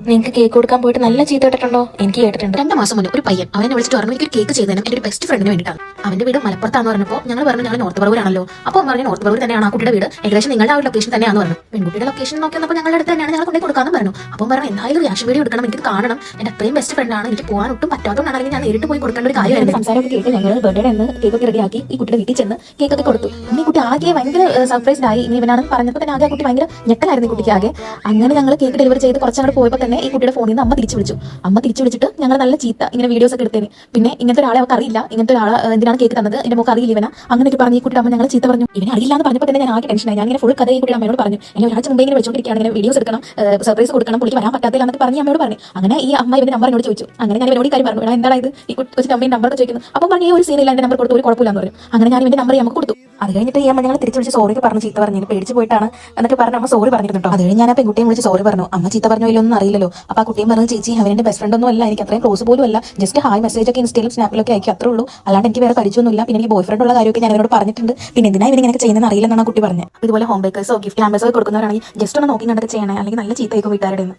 നിങ്ങൾക്ക് കേക്ക് കൊടുക്കാൻ പോയിട്ട് നല്ല ചീത്ത കേട്ടിട്ടുണ്ടോ? എനിക്ക് കേട്ടിട്ടുണ്ട്. 2 മാസം മുന്നേ ഒരു പയ്യൻ അവനെ വിളിച്ചിട്ട് പറഞ്ഞു എനിക്ക് കേക്ക് ചെയ്തതിനും എന്റെ ഒരു ബെസ്റ്റ് ഫ്രണ്ടിന് വേണ്ടിയിട്ടാണ്. അവന്റെ വീട് മലപ്പുറത്താന്ന് പറഞ്ഞപ്പോൾ ഞങ്ങൾ പറഞ്ഞു ഞങ്ങൾ നോർത്ത് പറവൂരാണല്ലോ. അപ്പോൾ പറഞ്ഞു നോർത്ത് പറവൂർ തന്നെയാണ് ആ കുട്ടിയുടെ വീട്, ഏകദേശം നിങ്ങളുടെ ആ ഒരു ലൊക്കേഷൻ തന്നെയാണെന്ന് പറഞ്ഞു. പെൺകുട്ടിയുടെ ലൊക്കേഷൻ നോക്കിയപ്പോൾ ഞങ്ങളുടെ അടുത്ത് തന്നെയാണ്, ഞങ്ങൾ കൊണ്ടേ കൊടുക്കാമെന്ന് പറഞ്ഞു. അപ്പോൾ പറഞ്ഞു എന്തായാലും റിയാക്ഷൻ വീഡിയോ എടുക്കണം, എനിക്ക് കാണണം, എന്റെ അത്രയും ബെസ്റ്റ് ഫ്രണ്ടാണ്, എനിക്ക് പോകാൻ ഒട്ടും പറ്റാത്തതുകൊണ്ടാണ്, അല്ലെങ്കിൽ ഞാൻ നേരിട്ട് പോയി കൊടുക്കേണ്ട ഒരു കാര്യമായിരുന്നു. സംസാരമൊക്കെ കേട്ട് ഞങ്ങൾ ബർത്ത്ഡേ എന്ന് കേക്കൊക്കെ റെഡിയാക്കി ഈ കുട്ടിയുടെ വീട്ടിൽ ചെന്ന് കേക്കൊക്കെ കൊടുത്തു. ഈ കുട്ടി ആകെ ഭയങ്കര സർപ്രൈസ്ഡ് ആയി. ഇനി ഇവനാണെന്ന് പറഞ്ഞപ്പോൾ തന്നെ ആകെ ആ കുട്ടി ഭയങ്കര ഞെട്ടലായിരുന്നു ഈ കുട്ടിക്ക് ആകെ. അങ്ങനെ ഞങ്ങൾ കേക്ക് ഡെലിവറി ചെയ്ത് കുറച്ചങ്ങോട്ട് പോയപ്പോൾ തന്നെ ഈ കുട്ടിയുടെ ഫോണിൽ നിന്ന് അമ്മ തിരിച്ചു വിളിച്ചിട്ട് ഞങ്ങൾ നല്ല ചീത്ത ഇങ്ങനെ വീഡിയോസ് ഒക്കെ എടുത്തേന്. പിന്നെ ഇങ്ങനത്തെ ഒരാളെ അവർക്ക് അറിയില്ല, ഇങ്ങനത്തെ ഒരാളെ എന്തിനാണ് കേക്ക് തന്നത്, എന്റെ മോക്ക് അറിയില്ല ഇവന, അങ്ങനെയൊക്കെ പറഞ്ഞ് ഈ കുട്ടിയുടെ അമ്മ ഞങ്ങൾ ചീത്ത പറഞ്ഞു. ഇവനെ അറിയില്ല എന്ന് പറഞ്ഞപ്പോൾ തന്നെ ഞാൻ ആകെ ടെൻഷനായി. ഞാൻ ഇങ്ങനെ ഫുൾ കഥ ഈ കുട്ടിയുടെ അമ്മയോട് പറഞ്ഞു. എന്നെ ഒരാഴ്ച മുമ്പേ ഇങ്ങനെ വെച്ചോണ്ടിരിക്കുകയാണ്, ഇങ്ങനെ വീഡിയോസ് എടുക്കണം, സർപ്രൈസ് കൊടുക്കണം, പുള്ളിക്ക് വരാൻ പറ്റാത്തില്ല എന്നൊക്കെ പറഞ്ഞ് അമ്മയോട് പറഞ്ഞു. അങ്ങനെ ഈ അമ്മ ഇവന്റെ നമ്പർ എന്നോട് ചോദിച്ചു. അങ്ങനെ ഞാൻ ഇവനോട് കാര്യം പറഞ്ഞു, എന്താണ് ഇത് ഈ കൊച്ചിന്റെ അമ്മയുടെ നമ്പർ ചോദിക്കുന്നു. അപ്പോൾ പറഞ്ഞു ഈ ഒരു സീനില്ല, എന്റെ നമ്പർ കൊടുത്തു, ഒരു കുഴപ്പമില്ലാന്ന് പറഞ്ഞു. അങ്ങനെ ഞാൻ ഇവന്റെ നമ്പർ നമുക്ക് കൊടുത്തു. അത് കഴിഞ്ഞിട്ട് ഈ അമ്മ ഞങ്ങൾ തിരിച്ചു വിളിച്ച് സോറി പറഞ്ഞ് ചീത്ത പറഞ്ഞു, പേടിച്ച് പോയിട്ടാണ് എന്നൊക്കെ പറഞ്ഞ് അമ്മ സോറി പറഞ്ഞിട്ടുണ്ടോ. അത് കഴിഞ്ഞ് ഞാൻ ആ പെൺകുട്ടിയെ വിളിച്ച് സോറി പറഞ്ഞു. അമ്മ ചീത്ത പറഞ്ഞോ ഇല്ലൊന്നും അറിയില്ലല്ലോ. അപ്പോൾ ആ കുട്ടിയും പറഞ്ഞു ചേച്ചി അവന്റെ ബെസ്റ്റ് ഫ്രണ്ട് ഒന്നും അല്ല, എനിക്ക് അത്രയും ക്ലോസ് പോലും അല്ല, ജസ്റ്റ് ഹായ് മെസ്സേജ് ഒക്കെ ഇൻസ്റ്റയിലും സ്നാപ്പിലൊക്കെ അയക്കും, അത്രേ ഉള്ളൂ, അല്ലാണ്ട് എനിക്ക് വേറെ പരിചയമൊന്നുമില്ല, പിന്നെ എനിക്ക് ബോയ് ഫ്രണ്ട് ഉള്ള കാര്യമൊക്കെ ഞാൻ അവരോട് പറഞ്ഞിട്ടുണ്ട്, പിന്നെ എന്തിനാ ഇവനിങ്ങനെ ചെയ്യുന്നതെന്ന് അറിയില്ലെന്നാണ് കുട്ടി പറഞ്ഞത്. ഇതുപോലെ ഹോം ബേക്കേഴ്സോ ഗിഫ്റ്റ് ഹാമ്പേഴ്സോ കൊടുക്കുന്നവരാണെങ്കിൽ ജസ്റ്റ് ഒന്ന് നോക്കി കണ്ടൊക്കെ ചെയ്യണേ, അല്ലെങ്കിൽ നല്ല ചീത്തയൊക്കെ വീട്ടുകാരുടെ.